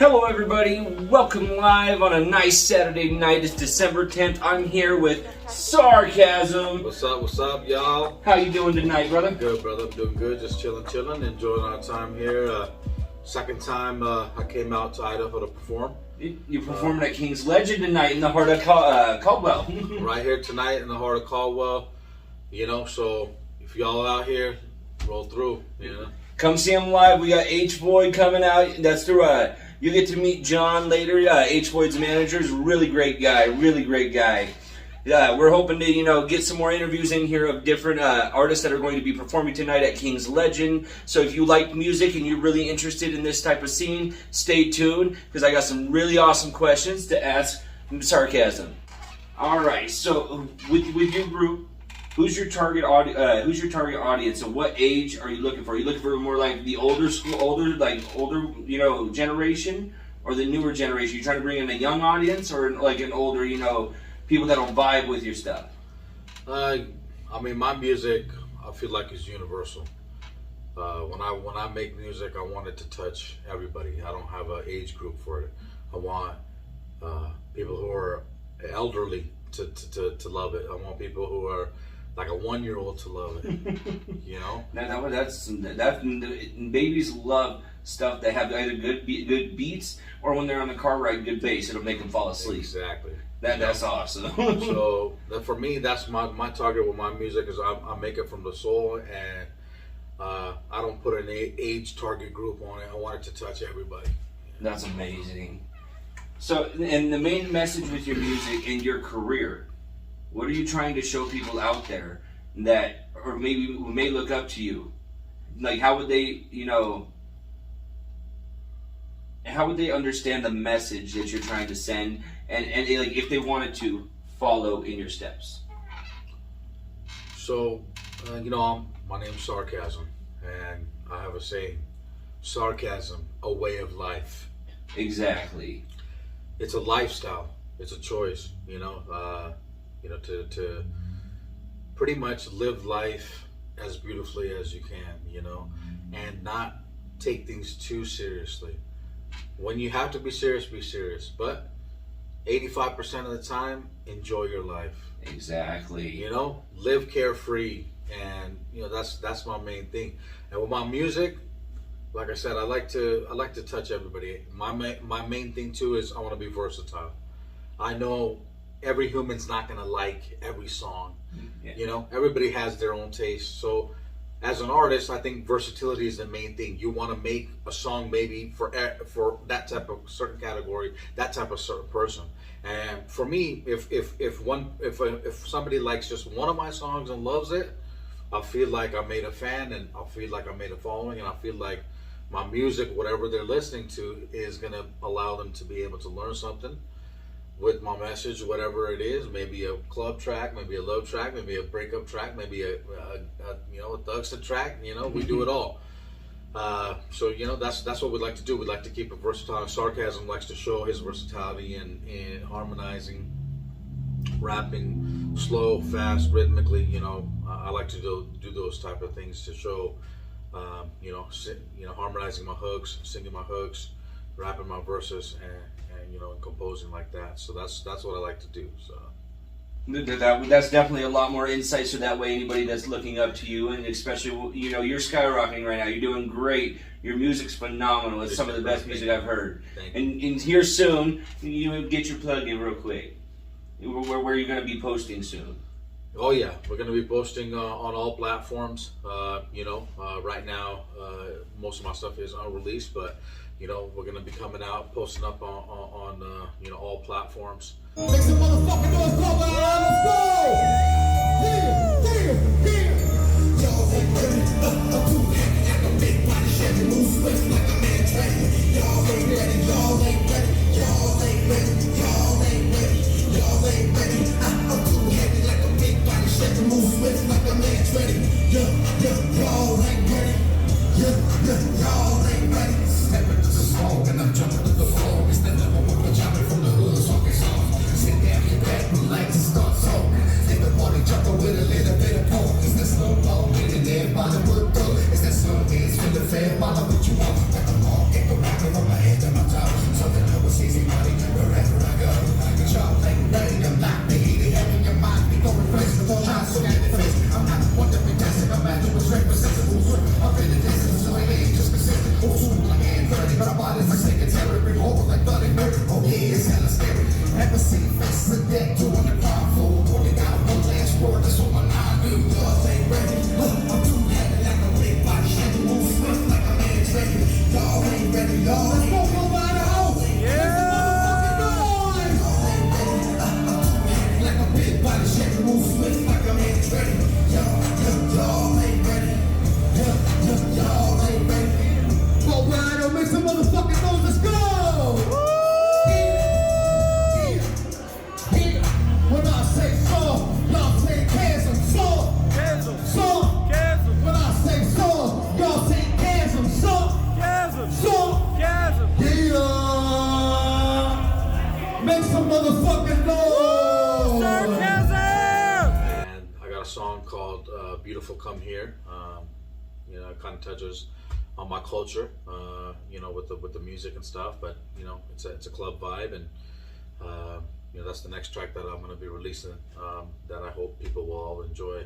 Hello everybody, welcome live on a nice Saturday night. It's December 10th. I'm here with Sarkazm. What's up, y'all? How you doing tonight, brother? Good, brother. I'm doing good. Just chilling, enjoying our time here. Second time I came out to Idaho to perform. You're performing at King's Legend tonight in the heart of Caldwell. Right here tonight in the heart of Caldwell. You know, so if y'all out here, roll through, you know. Come see him live. We got H. Void coming out. That's through you get to meet John later. H. Void's manager is a really great guy. We're hoping to, get some more interviews in here of different artists that are going to be performing tonight at King's Legend. So if you like music and you're really interested in this type of scene, stay tuned because I got some really awesome questions to ask Sarkazm. All right. So with your group, who's your target audience, and what age are you looking for? Are you looking for more like the older generation, or the newer generation? You trying to bring in a young audience, or like an older, people that'll vibe with your stuff? I mean, my music, I feel like is universal. When I make music, I want it to touch everybody. I don't have an age group for it. I want people who are elderly to love it. I want people who are like a 1-year-old to love it, That's babies love stuff that have either good beats, or when they're on the car ride, good bass. It'll make them fall asleep. Exactly. That's awesome. So for me, that's my target with my music is I make it from the soul, and I don't put an age target group on it. I want it to touch everybody. That's amazing. So, and the main message with your music and your career, what are you trying to show people out there that, or maybe who may look up to you? Like, how would they, how would they understand the message that you're trying to send, and like if they wanted to follow in your steps? So, my name's Sarkazm, and I have a saying: sarcasm, a way of life. Exactly. It's a lifestyle. It's a choice. To pretty much live life as beautifully as you can, and not take things too seriously. When you have to be serious, but 85% of the time, enjoy your life. Exactly. Live carefree, and that's my main thing. And with my music, like I said, I like to touch everybody. My main thing too is I want to be versatile. I know every human's not gonna like every song. Yeah. Everybody has their own taste. So as an artist, I think versatility is the main thing. You want to make a song maybe for that type of certain category, that type of certain person. And for me, if somebody likes just one of my songs and loves it, I feel like I made a fan, and I feel like I made a following, and I feel like my music, whatever they're listening to, is gonna allow them to be able to learn something with my message, whatever it is. Maybe a club track, maybe a love track, maybe a breakup track, maybe a thugster track. We do it all. So that's what we like to do. We like to keep it versatile. Sarkazm likes to show his versatility in harmonizing, rapping, slow, fast, rhythmically. I like to do those type of things to show. Harmonizing my hooks, singing my hooks, rapping my verses, and composing like that. So that's what I like to do. So that's definitely a lot more insight. So that way, anybody that's looking up to you, and especially you're skyrocketing right now. You're doing great. Your music's phenomenal. It's some of the best music I've heard. And here soon, you get your plug in real quick. Where you're going to be posting soon? Oh yeah, we're going to be posting on all platforms. Right now, most of my stuff is unreleased, but we're going to be coming out, posting up on all platforms. Make some motherfucking noise, brother. Let's go! Y'all ain't ready. I'm too happy at the big body Chevy. Move swift like a man trained. Y'all ain't ready. Y'all ain't ready. Y'all ain't ready. Y'all ain't ready. Y'all ain't ready. I'm too happy like a big body Chevy. Move swift like a man trained. Y'all ain't ready. Y'all ain't ready. Stepping to the smoke and I'm jumping to the floor. It's the number one jumping from the hood, talking soft. Sit down, get back, relax, and start talking. Take the party jumping with a little bit of pork. It's the slow ball, getting everybody worked up. motherfucking noise. Sarkazm! And I got a song called "Beautiful Come Here." You know, it kind of touches on my culture. You know, with the music and stuff. But you know, it's a club vibe, and you know, that's the next track that I'm going to be releasing. That I hope people will all enjoy.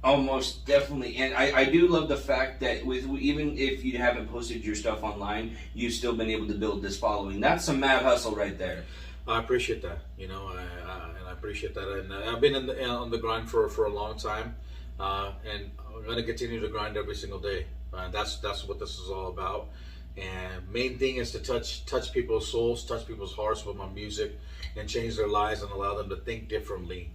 Almost definitely, and I do love the fact that with even if you haven't posted your stuff online, you've still been able to build this following. That's some mad hustle right there. I appreciate that, you know, and I appreciate that, and I've been on the grind for a long time, and I'm going to continue to grind every single day. That's what this is all about. And main thing is to touch people's souls, touch people's hearts with my music, and change their lives and allow them to think differently,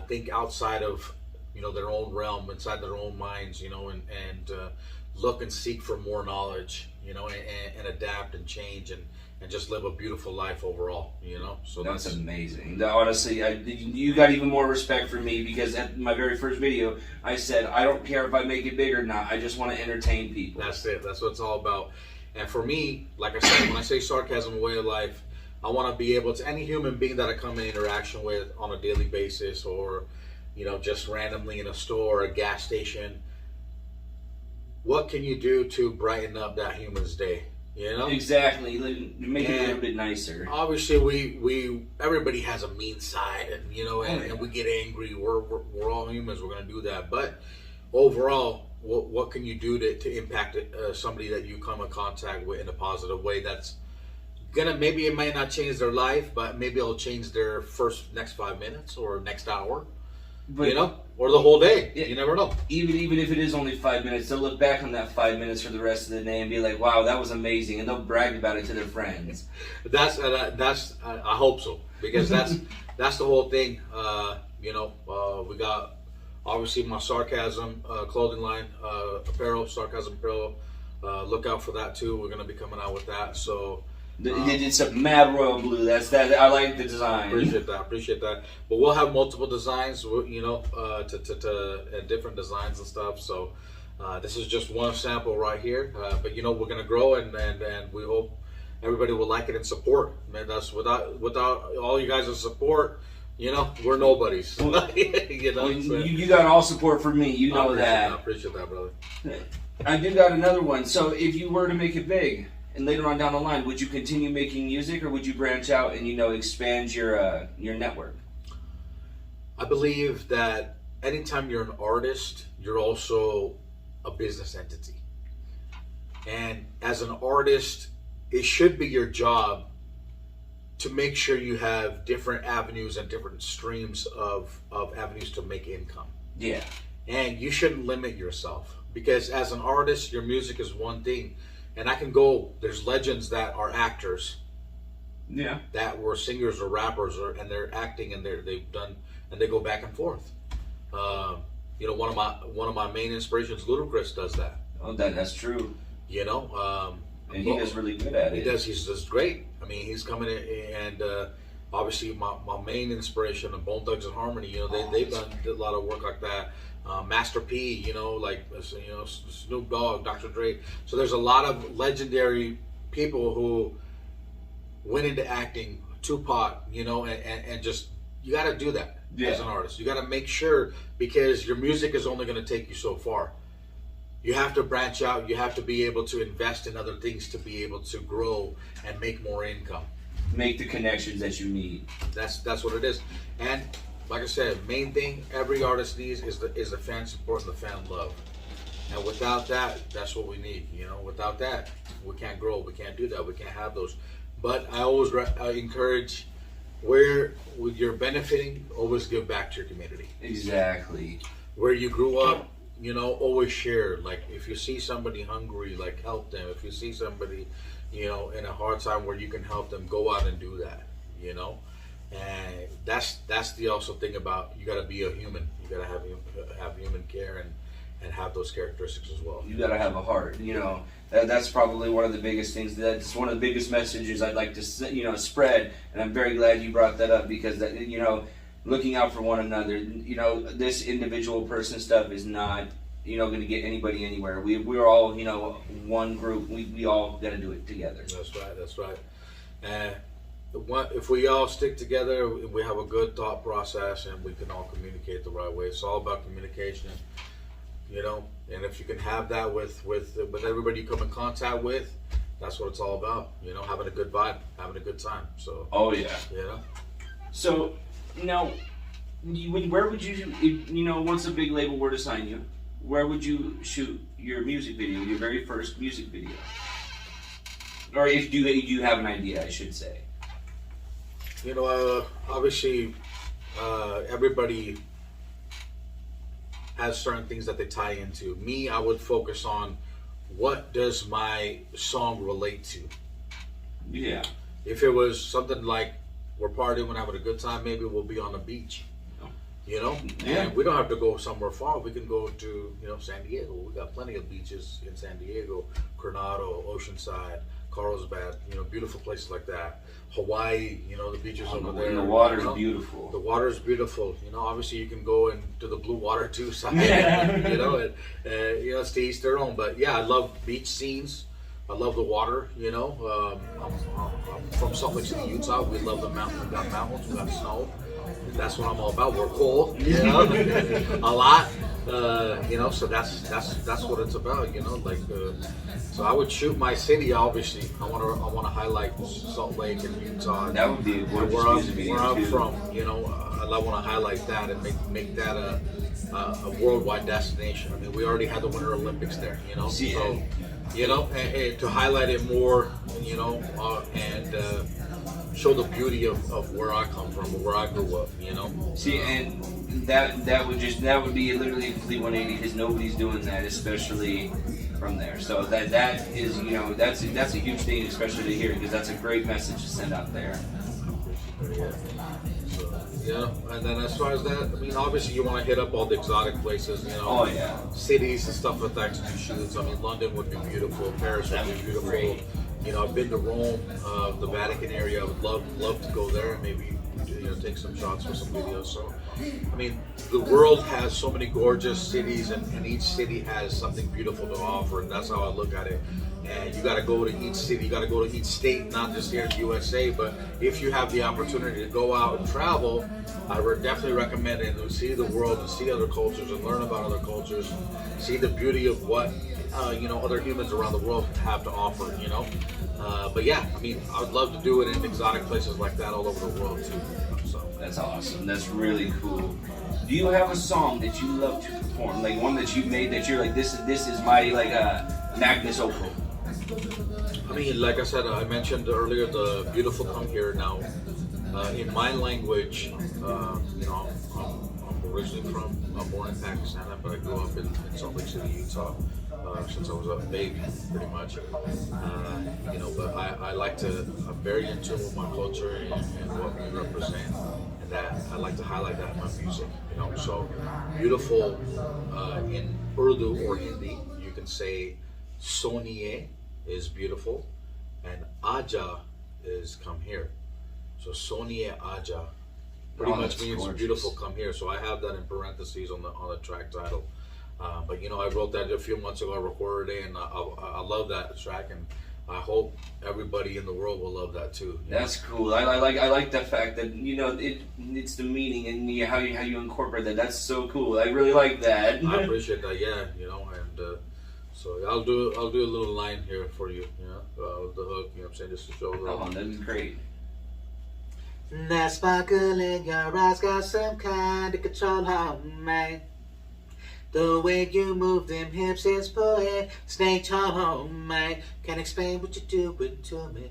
think outside of, you know, their own realm, inside their own minds, you know, and look and seek for more knowledge, you know, and adapt and change and just live a beautiful life overall, you know. So that's amazing. Honestly, you got even more respect for me because at my very first video, I said, I don't care if I make it big or not. I just want to entertain people. That's it. That's what it's all about. And for me, like I said, when I say sarcasm, a way of life, I want to be able to, any human being that I come in interaction with on a daily basis, or you know, just randomly in a store or a gas station, what can you do to brighten up that human's day? You know? Exactly. Make it a little bit nicer. Obviously, we everybody has a mean side, and you know, and we get angry. We're all humans. We're gonna do that. But overall, what can you do to impact somebody that you come in contact with in a positive way? That's gonna, maybe it might not change their life, but maybe it'll change their next 5 minutes or next hour. But, you know, or the whole day. You never know. Even if it is only 5 minutes, they'll look back on that 5 minutes for the rest of the day and be like, "Wow, that was amazing," and they'll brag about it to their friends. That's I hope so, because that's the whole thing. You know, we got obviously my Sarkazm clothing line, apparel, Sarkazm apparel. Look out for that too. We're gonna be coming out with that. So. It's a mad royal blue. That's that. I like the design. Appreciate that. But we'll have multiple designs, you know, to different designs and stuff. So this is just one sample right here. But you know, we're gonna grow, and we hope everybody will like it and support. Man, that's without all you guys' support, you know, we're nobodies. You know, so. You got all support from me. You know that. I appreciate that, brother. I do got another one. So if you were to make it big, and later on down the line, would you continue making music, or would you branch out and, you know, expand your network? I believe that anytime you're an artist, you're also a business entity. And as an artist, it should be your job to make sure you have different avenues and different streams of avenues to make income. Yeah. And you shouldn't limit yourself, because as an artist, your music is one thing. And I can go, there's legends that are actors, yeah, that were singers or rappers, and they're acting, and they go back and forth. You know, one of my main inspirations, Ludacris, does that. Oh, that's true. You know, and he does really good at it. He's just great. I mean, he's coming in, and obviously my main inspiration, the Bone Thugs and Harmony. You know, they've done a lot of work like that. Master P, you know, like, you know, Snoop Dogg, Dr. Dre. So there's a lot of legendary people who went into acting, Tupac, you know, and just, you got to do that as an artist. You got to make sure, because your music is only going to take you so far. You have to branch out. You have to be able to invest in other things to be able to grow and make more income. Make the connections that you need. That's what it is. And like I said, main thing every artist needs is the fan support and the fan love. And without that, that's what we need. You know, without that, we can't grow. We can't do that. We can't have those. But I always encourage, where you're benefiting, always give back to your community. Exactly. Where you grew up, you know, always share. Like, if you see somebody hungry, like, help them. If you see somebody, you know, in a hard time where you can help them, go out and do that. You know. And that's the also thing about, you got to be a human. You got to have human care and have those characteristics as well. You got to have a heart. You know, that's probably one of the biggest things. That's one of the biggest messages I'd like to, you know, spread. And I'm very glad you brought that up, because that, you know, looking out for one another. You know, this individual person stuff is not, you know, going to get anybody anywhere. We're all, you know, one group. We all got to do it together. That's right. if we all stick together, we have a good thought process, and we can all communicate the right way. It's all about communication, you know. And if you can have that with everybody you come in contact with, that's what it's all about. You know, having a good vibe, having a good time. So. Oh yeah. You know. So now, where would you know, once a big label were to sign you, where would you shoot your music video, your very first music video? Or if you have an idea, I should say. You know, obviously, everybody has certain things that they tie into. Me, I would focus on what does my song relate to. Yeah. If it was something like we're partying, we're having a good time, maybe we'll be on the beach. You know, Yeah. and we don't have to go somewhere far. We can go to, you know, San Diego. We got plenty of beaches in San Diego, Coronado, Oceanside, Carlsbad. You know, beautiful places like that. Hawaii, you know, the beaches over there. And the water's you know? beautiful. The water's beautiful. You know, obviously you can go into the blue water too. Side, Yeah. you know, and you know, it's to each their own. But yeah, I love beach scenes. I love the water. You know, I'm from Salt Lake City, Utah. We love the mountains. We got mountains. We got snow. That's what I'm all about. We're cold, you know, a lot, you know. So that's what it's about, you know. Like, so I would shoot my city. Obviously, I want to highlight Salt Lake and Utah. That would be a gorgeous music video where I'm too. from, you know. I want to highlight that and make that a worldwide destination. I mean, we already had the Winter Olympics there, you know. See, so, you know, and to highlight it more, you know, and show the beauty of where I come from, or where I grew up, you know. See, and that would be literally a complete 180 because nobody's doing that, especially from there. So that is, you know, that's a huge thing, especially to hear, because that's a great message to send out there. Yeah. So, yeah, and then as far as that, I mean, obviously you want to hit up all the exotic places, you know. Oh yeah. Cities and stuff like that to do shoots. I mean, London would be beautiful. Paris would be beautiful. Great. You know, I've been to Rome, the Vatican area. I would love to go there and maybe, you know, take some shots for some videos. So, I mean, the world has so many gorgeous cities, and each city has something beautiful to offer, and that's how I look at it. And you got to go to each city, you got to go to each state, not just here in the USA. But if you have the opportunity to go out and travel, I would definitely recommend it, to see the world and see other cultures and learn about other cultures, see the beauty of what you know, other humans around the world have to offer, you know. But yeah, I mean, I would love to do it in exotic places like that all over the world too. So That's awesome. That's really cool. Do you have a song that you love to perform, like one that you made that you're like, this is my like magnus opus? I mean, like I said, I mentioned earlier the Beautiful Come Here. Now, in my language, you know, I'm originally I'm born in Pakistan, but I grew up in Salt Lake City, Utah, since I was a baby, pretty much. You know, but I like to, I'm very in tune with my culture and what we represent, and that I like to highlight that in my music, you know. So, beautiful in Urdu or Hindi, you can say Soniye is beautiful, and Aja is come here. So Soniye Aja pretty much means gorgeous. beautiful, come here. So I have that in parentheses on the track title. But you know, I wrote that a few months ago. I recorded it, and I love that track, and I hope everybody in the world will love that too. That's cool. I like the fact that, you know, it's the meaning and how you incorporate that. That's so cool. I really like that. I appreciate that. Yeah, you know, and so I'll do a little line here for you. You know, the hook. You know what I'm saying, just to show the. Oh, that is great. That sparkle in your eyes got some kind of control on me. The way you move them hips is poet, snake charm on me. Can't explain what you're doing to me.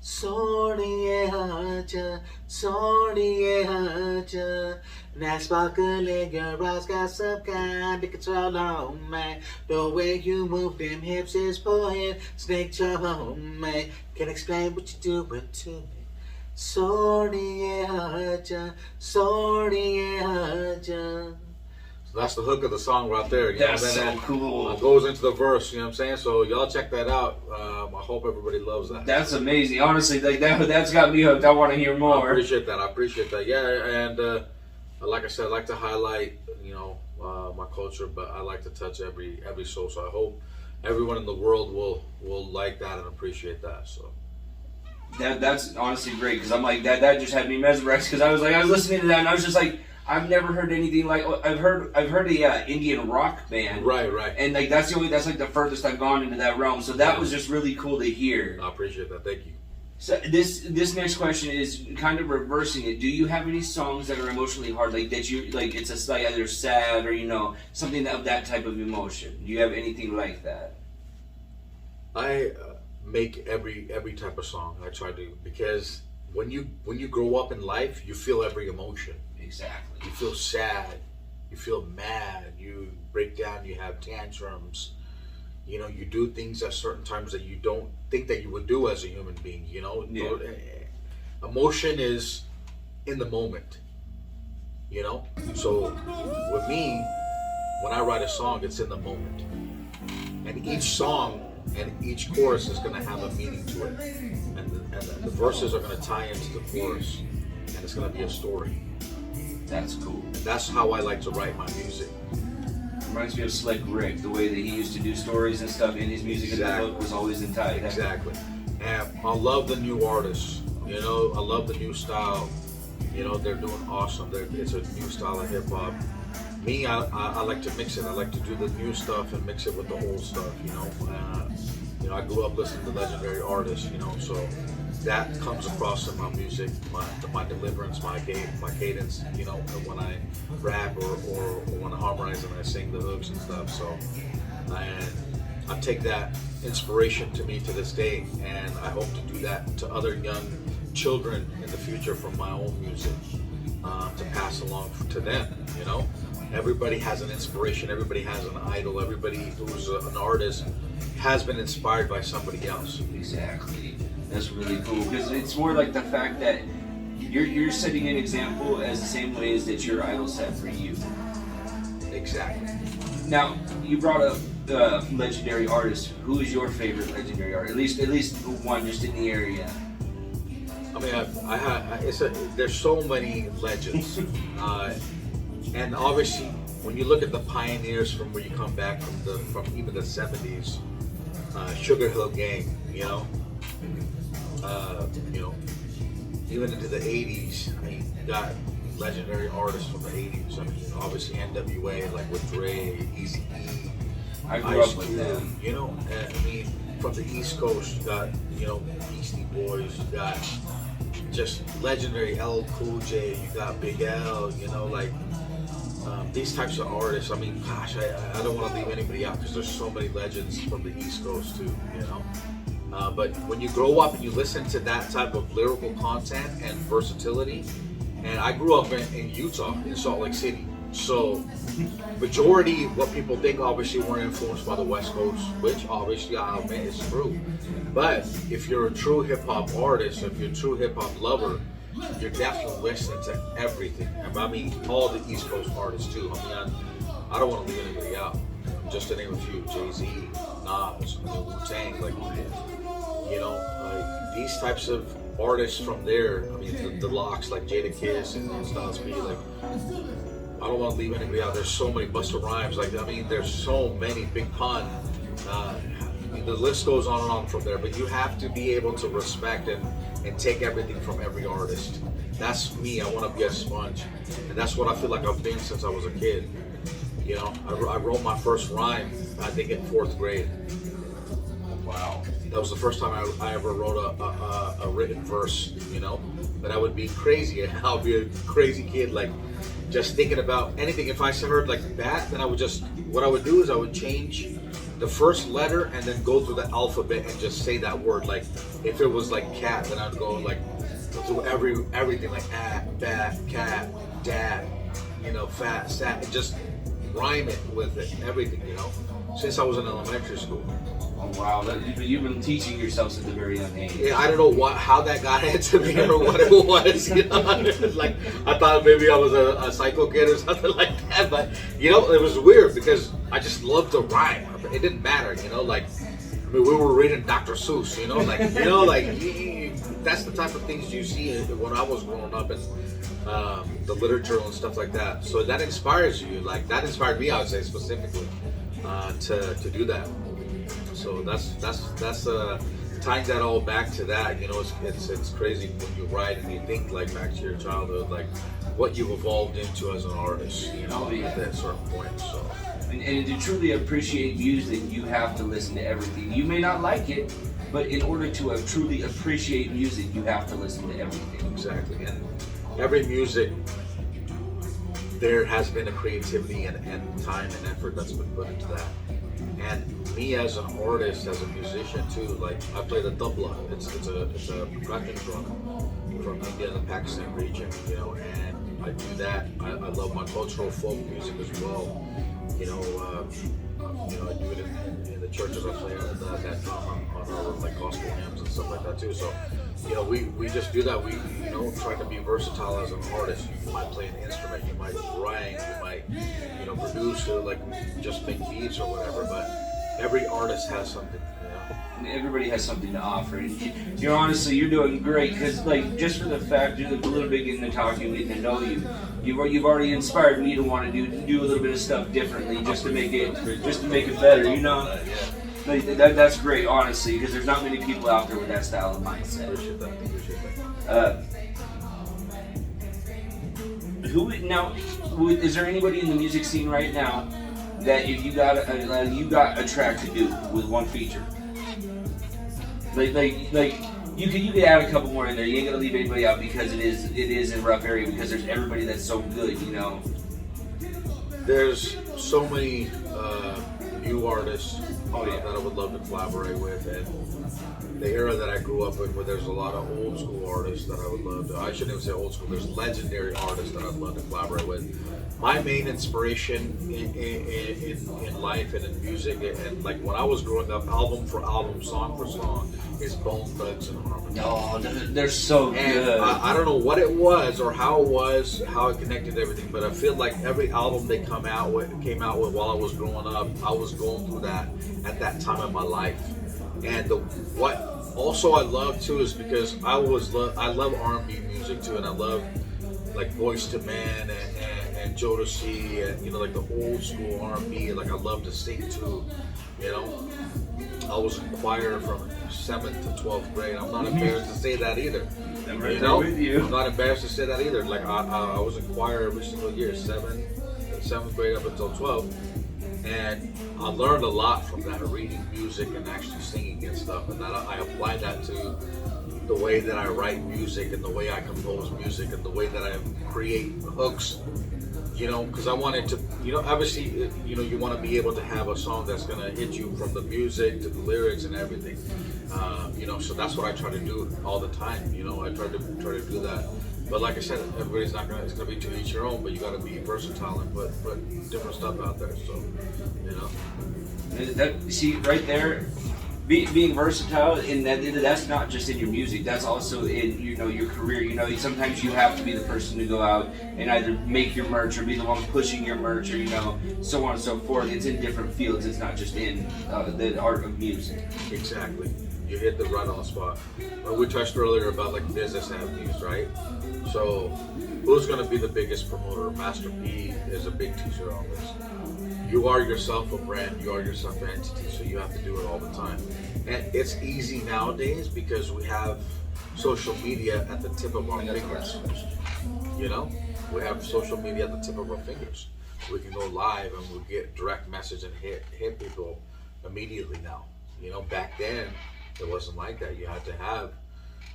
Sorry, Aja, sorry, Aja. That sparkle in your eyes got some kind of control on me. The way you move them hips is poet, snake charm on me. Can't explain what you're doing to me. Sorry, Aja, sorry, Aja. So that's the hook of the song right there. You That's know? so Then cool. it goes into the verse, you know what I'm saying? So y'all check that out. I hope everybody loves that. That's amazing. Honestly, like that's got me hooked. I want to hear I more. appreciate that. Yeah, and like I said, I like to highlight, you know, my culture, but I like to touch every soul. So I hope everyone in the world will like that and appreciate that. So That's honestly great because I'm like that just had me mesmerized because I was listening to that and I was just like I've never heard anything like I've heard a Indian rock band, right, and like that's like the furthest I've gone into that realm, so that was just really cool to hear. I appreciate that. Thank you. So this next question is kind of reversing it. Do you have any songs that are emotionally hard, like that you like it's a like either sad or something of that type of emotion? Do you have anything like that? I make every type of song. I try to, because when you grow up in life, you feel every emotion. Exactly. You feel sad, you feel mad, you break down, you have tantrums. You do things at certain times that you don't think that you would do as a human being. Yeah. Emotion is in the moment. So with me, when I write a song, it's in the moment, and each song and each chorus is going to have a meaning to it, and the verses are going to tie into the chorus, and it's going to be a story. That's cool. And that's how I like to write my music. Reminds me of Slick Rick, the way that he used to do stories and stuff in his music, and the book was always in tight. Exactly. And I love the new artists. I love the new style. They're doing awesome. It's a new style of hip hop. Me, I like to mix it. I like to do the new stuff and mix it with the old stuff. I grew up listening to legendary artists. So that comes across in my music, my deliverance, my cadence. When I rap or when I harmonize and I sing the hooks and stuff. So, and I take that inspiration to me to this day, and I hope to do that to other young children in the future from my own music, to pass along to them. Everybody has an inspiration, everybody has an idol, everybody who's an artist has been inspired by somebody else. Exactly. That's really cool because it's more like the fact that you're setting an example as the same way as that your idol set for you. Exactly. Now, you brought up legendary artists. Who is your favorite legendary artist? At least one just in the area. I mean, there's so many legends, and obviously, when you look at the pioneers from where you come back from even the '70s, Sugar Hill Gang, even into the '80s. I mean, you got legendary artists from the '80s. I mean, obviously NWA, like with Dre, Eazy-E. I grew up with them. I mean, from the East Coast, you got Beastie Boys, you got just legendary LL Cool J, you got Big L, these types of artists. I mean, gosh, I don't want to leave anybody out because there's so many legends from the East Coast too, But when you grow up and you listen to that type of lyrical content and versatility, and I grew up in Utah, in Salt Lake City, so majority what people think obviously weren't influenced by the West Coast, which obviously I'll admit is true. But if you're a true hip hop artist, if you're a true hip hop lover, you're definitely listening to everything. I mean, all the East Coast artists too. I mean, I don't want to leave anybody out. Just to name a few: Jay-Z, Nas, Wu-Tang, these types of artists from there. I mean, the locks like Jada Kiss and Styles P. I don't want to leave anybody out. There's so many Busta Rhymes. There's so many Big Pun. The list goes on and on from there. But you have to be able to respect and take everything from every artist. That's me. I want to be a sponge, and that's what I feel like I've been since I was a kid. I wrote my first rhyme, I think, in 4th grade. Wow. That was the first time I ever wrote a written verse, But I would be crazy. I would be a crazy kid, just thinking about anything. If I heard that, then what I would do is I would change the first letter and then go through the alphabet and just say that word. If it was cat, then I'd go through everything bat, cat, dad, fat, sat, and just rhyme it with it, everything, since I was in elementary school. Oh wow! But you've been teaching yourself since a very young age. Yeah, I don't know how that got into me or what it was. I thought maybe I was a psycho kid or something like that. But it was weird because I just loved to rhyme. It didn't matter, we were reading Dr. Seuss, that's the type of things you see when I was growing up in the literature and stuff like that. So that inspires you. That inspired me, I would say, specifically to do that. So that's tying that all back to that, you know, it's crazy when you write and you think like back to your childhood, like what you've evolved into as an artist, you know, at that certain point. So, and to truly appreciate music, you have to listen to everything. You may not like it, but in order to truly appreciate music, you have to listen to everything. Exactly, and every music, there has been a creativity and time and effort that's been put into that. And me as an artist, as a musician too, like I play the tabla. It's a percussion drum from India and the Pakistan region, you know, and I do that. I love my cultural folk music as well. You know, I do it in the churches I play at that time on our like gospel hymns and stuff like that too. So, you know, we just do that. We, you know, try to be versatile as an artist. You might play an instrument, you might write, you might, you know, produce or like just make beats or whatever. But every artist has something. Everybody has something to offer. You're honestly, you're doing great because, like, just for the fact you're a little bit getting to talk to you, getting to know you, you've already inspired me to want to do a little bit of stuff differently, just to make it better. You know, like, that's great, honestly, because there's not many people out there with that style of mindset. Appreciate that. Is there anybody in the music scene right now that if you got a track to do with one feature? Like you could add a couple more in there. You ain't gonna leave anybody out because it is a rough area because there's everybody that's so good, you know. There's so many new artists that I would love to collaborate with, and the era that I grew up in, where there's a lot of old school artists that I would love to. I shouldn't even say old school. There's legendary artists that I'd love to collaborate with. My main inspiration in life and in music, and like when I was growing up, album for album, song for song, is Bone Thugs and Harmony. Oh, they're so good. I don't know what it was or how it connected to everything, but I feel like every album they came out with while I was growing up, I was going through that at that time in my life. And what also I love too is because I love R&B music too, and I love like Boyz II Men and Jodeci, and you know, like the old school R&B. Like I love to sing too, you know. I was in choir from 7th to 12th grade. I'm not embarrassed to say that either. I'm right there with you. I'm not embarrassed to say that either. Like I was in choir every single year, 7th grade up until 12th. And I learned a lot from that, reading music and actually singing and stuff. And that I apply that to the way that I write music and the way I compose music and the way that I create hooks. You know, because I wanted to, you know, obviously, you know, you want to be able to have a song that's going to hit you from the music to the lyrics and everything. You know, so that's what I try to do all the time. You know, I try to do that. But like I said, everybody's not gonna. It's gonna be to each your own. But you got to be versatile and put different stuff out there. So, you know. See right there, being versatile, and that's not just in your music. That's also in your career. You know, sometimes you have to be the person to go out and either make your merch or be the one pushing your merch, or so on and so forth. It's in different fields. It's not just in the art of music. Exactly. You hit the right on the spot. We touched earlier about like business avenues, right? So, who's going to be the biggest promoter? Master P is a big teacher on this. You are yourself a brand. You are yourself an entity. So you have to do it all the time. And it's easy nowadays because we have social media at the tip of our fingers. You know, we have social media at the tip of our fingers. We can go live and we'll get direct message and hit people immediately now. You know, back then it wasn't like that. You had to have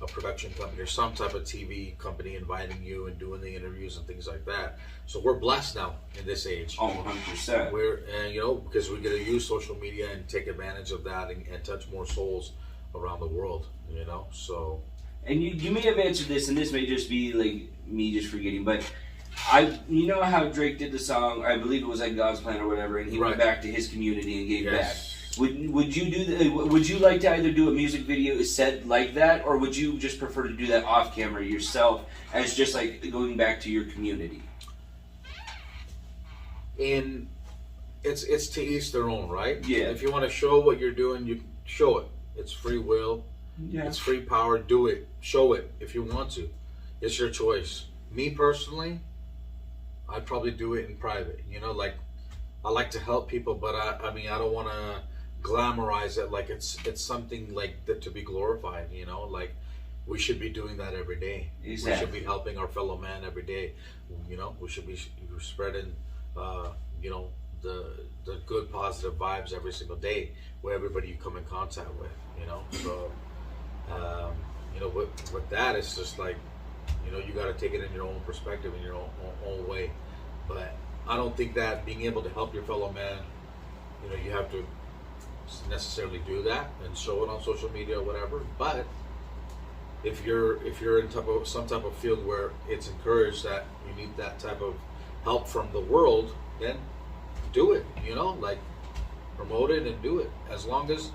a production company or some type of TV company inviting you and doing the interviews and things like that. So we're blessed now in this age. Oh, 100%. And you know, because we get to use social media and take advantage of that and touch more souls around the world. You know, so. And you may have answered this, and this may just be like me just forgetting, but you know how Drake did the song, I believe it was like God's Plan or whatever, and he went back to his community and gave back. Would you like to either do a music video set like that, or would you just prefer to do that off camera yourself as just like going back to your community? It's to each their own, right? Yeah. If you want to show what you're doing, you show it. It's free will. Yeah. It's free power. Do it. Show it if you want to. It's your choice. Me personally, I'd probably do it in private. You know, like I like to help people, but I mean, I don't want to glamorize it like it's something like that to be glorified. You know, like we should be doing that every day. Exactly. We should be helping our fellow man every day. You know, we should be spreading, you know, the good positive vibes every single day where everybody you come in contact with. You know, so you know, with that, it's just like, you know, you got to take it in your own perspective, in your own way. But I don't think that being able to help your fellow man, you know, you have to necessarily do that and show it on social media or whatever. But if you're in some type of field where it's encouraged that you need that type of help from the world, then do it. You know, like promote it and do it. As long as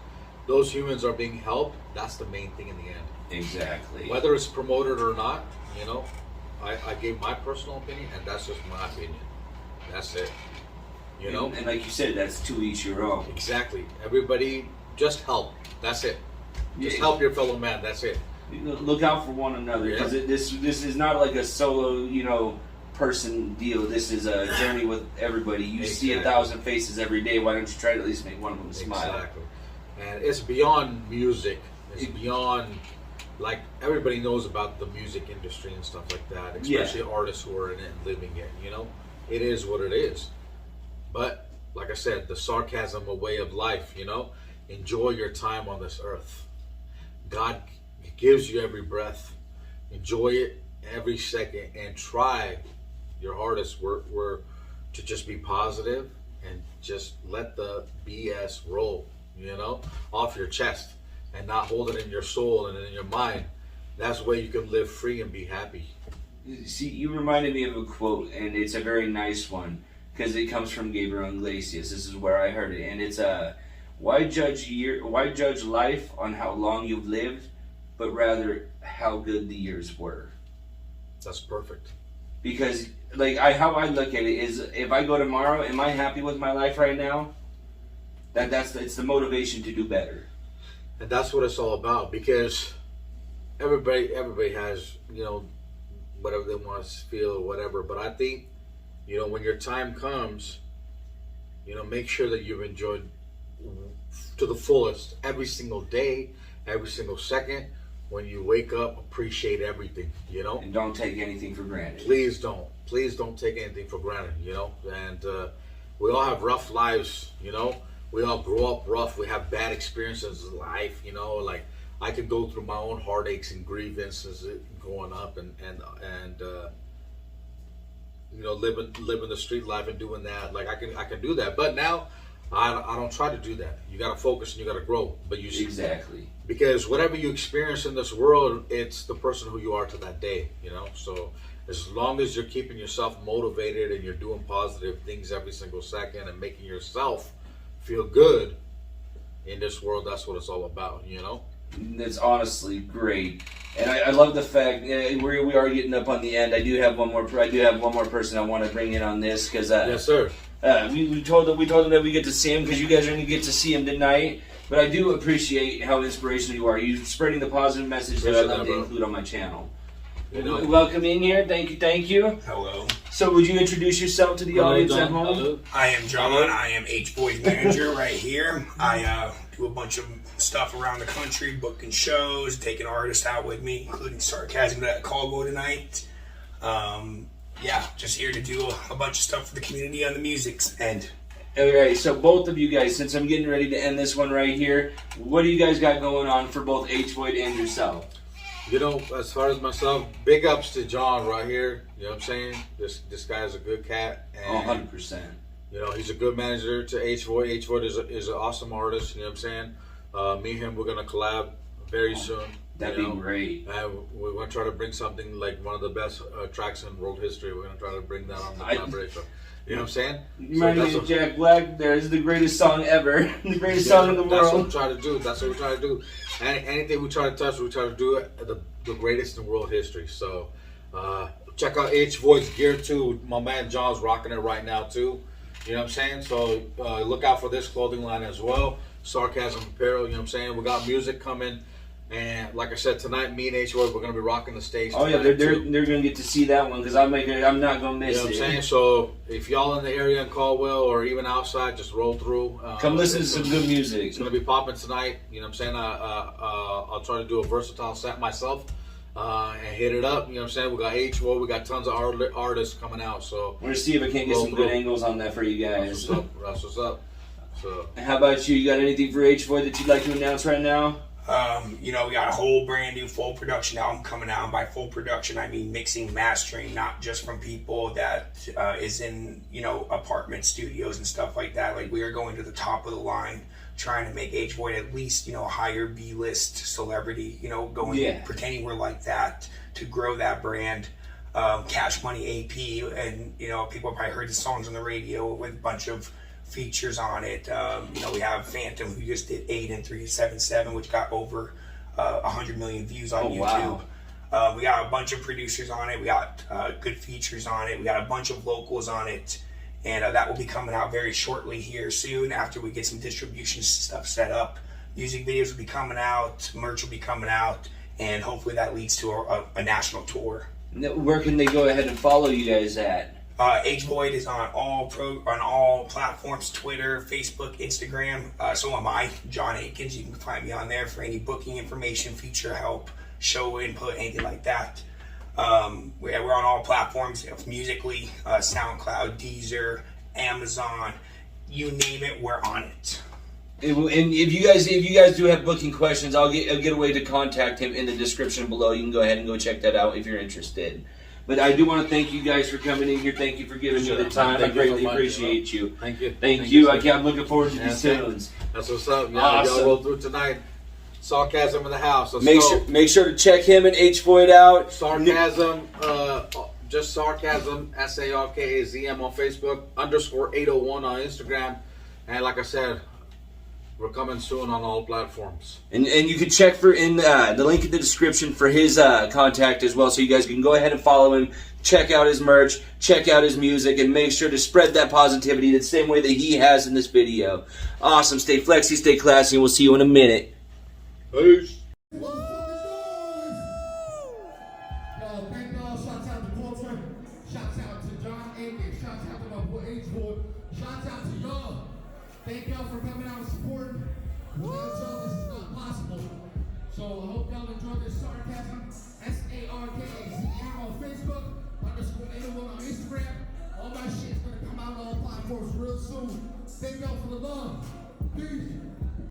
those humans are being helped, that's the main thing in the end. Exactly. Whether it's promoted or not, you know, I gave my personal opinion, and that's just my opinion. That's it. You know? And like you said, that's to each your own. Exactly. Everybody, just help. That's it. Just help your fellow man. That's it. Look out for one another, because this is not like a solo, you know, person deal. This is a journey with everybody. You see 1,000 faces every day. Why don't you try to at least make one of them smile? Exactly. And it's beyond music. It's beyond, like, everybody knows about the music industry and stuff like that, especially artists who are in it and living it, you know? It is what it is. But, like I said, the sarcasm, a way of life, you know? Enjoy your time on this earth. God gives you every breath. Enjoy it every second and try your hardest work to just be positive and just let the BS roll, you know, off your chest and not hold it in your soul and in your mind. That's the way you can live free and be happy. See, you reminded me of a quote, and it's a very nice one, because it comes from Gabriel Iglesias. This is where I heard it, and it's why judge life on how long you've lived, but rather how good the years were. That's perfect. Because how I look at it is, if I go tomorrow, am I happy with my life right now? It's the motivation to do better. And that's what it's all about, because everybody has, you know, whatever they want to feel or whatever. But I think, you know, when your time comes, you know, make sure that you've enjoyed to the fullest every single day, every single second. When you wake up, appreciate everything, you know? And don't take anything for granted. Please don't. Please don't take anything for granted, you know? And we all have rough lives, you know? We all grow up rough. We have bad experiences in life, you know? Like, I could go through my own heartaches and grievances growing up and you know, living the street life and doing that. Like, I can do that. But now, I don't try to do that. You got to focus and you got to grow. But you Exactly. Because whatever you experience in this world, it's the person who you are to that day, you know? So as long as you're keeping yourself motivated and you're doing positive things every single second and making yourself feel good in this world, that's what it's all about, you know? That's honestly great, and I love the fact we are getting up on the end. I do have one more person I want to bring in on this, because yes, sir. We told them that we get to see him, because you guys are going to get to see him tonight. But I do appreciate how inspirational you are. You're spreading the positive message that I love to include on my channel. You know, welcome in here. Thank you. Hello. So would you introduce yourself to the audience at home? Hello. I am John. I am H-Boy's manager right here. I do a bunch of stuff around the country, booking shows, taking artists out with me, including Sarkazm at Caldwell tonight. Just here to do a bunch of stuff for the community on the music's end. Alright, so both of you guys, since I'm getting ready to end this one right here, what do you guys got going on for both H-Void and yourself? You know, as far as myself, big ups to John right here. You know what I'm saying? This guy's a good cat. And, 100%. You know, he's a good manager to H-Void. H-Void is an awesome artist. You know what I'm saying? Me and him, we're going to collab very soon. That'd be great. We're going to try to bring something like one of the best tracks in world history. We're going to try to bring that on the collaboration. You know what I'm saying? Remind me of Jack Black. There's the greatest song ever. The greatest song in the world. That's what we try to do. That's what we try to do. Anything we try to touch, we try to do it the greatest in world history. So check out H-Void's gear too. My man John's rocking it right now too. You know what I'm saying? So look out for this clothing line as well. Sarkazm Apparel, you know what I'm saying? We got music coming And like I said, tonight, me and H-Boy, we're gonna be rocking the stage. Oh yeah, tonight, they're too. gonna get to see that one because I'm not gonna miss You know what I'm it. saying? So if y'all in the area in Caldwell or even outside, just roll through. Come listen to some good music. It's gonna be popping tonight. You know what I'm saying? I'll try to do a versatile set myself and hit it up. You know what I'm saying? We got H-Boy, we got tons of artists coming out. So We're gonna see if I can't get some good angles on that for you guys. That's what's up. So How about you? You got anything for H-Boy that you'd like to announce right now? We got a whole brand new full production album coming out. And by full production, I mean mixing, mastering, not just from people that is in, apartment studios and stuff like that. Like, we are going to the top of the line, trying to make H-Boy at least, a higher B-list celebrity, pretending we're like that to grow that brand. Cash Money AP, and, people have probably heard the songs on the radio with a bunch of features on it. We have Phantom, who just did 8 and 377, which got over 100 million views on YouTube. Wow. We got a bunch of producers on it. We got good features on it. We got a bunch of locals on it. And that will be coming out very shortly here soon after we get some distribution stuff set up. Music videos will be coming out. Merch will be coming out. And hopefully that leads to a national tour. Where can they go ahead and follow you guys at? H-Boyd is on all platforms: Twitter, Facebook, Instagram. So am I, John Aikens. You can find me on there for any booking information, feature help, show input, anything like that. We're on all platforms: Musically, SoundCloud, Deezer, Amazon, you name it, we're on it. And if you guys do have booking questions, I'll get a way to contact him in the description below. You can go ahead and go check that out if you're interested. But I do want to thank you guys for coming in here. Thank you for giving me the time. I greatly appreciate you. Thank you. Thank you. I'm looking forward to these tunes. That's what's up. Awesome. Y'all roll through tonight. Sarkazm in the house. Let's Make sure to check him and H-Boyd out. Sarkazm, just Sarkazm, SARKAZM on Facebook, _801 on Instagram. And like I said, we're coming soon on all platforms. And you can check for in the link in the description for his contact as well, so you guys can go ahead and follow him, check out his merch, check out his music, and make sure to spread that positivity the same way that he has in this video. Awesome. Stay flexy, stay classy, and we'll see you in a minute. Peace. Yo, thank y'all. Shouts out to Culture. Shouts out to John Aikens. Shouts out to my boy H-Boy. Shouts out to y'all. Thank y'all for coming out and supporting. Without y'all, this is not possible. So I hope y'all enjoy this Sarkazm. SARKAZM on Facebook. _801 on Instagram. All my shit's gonna come out on all platforms real soon. Thank y'all for the love. Peace.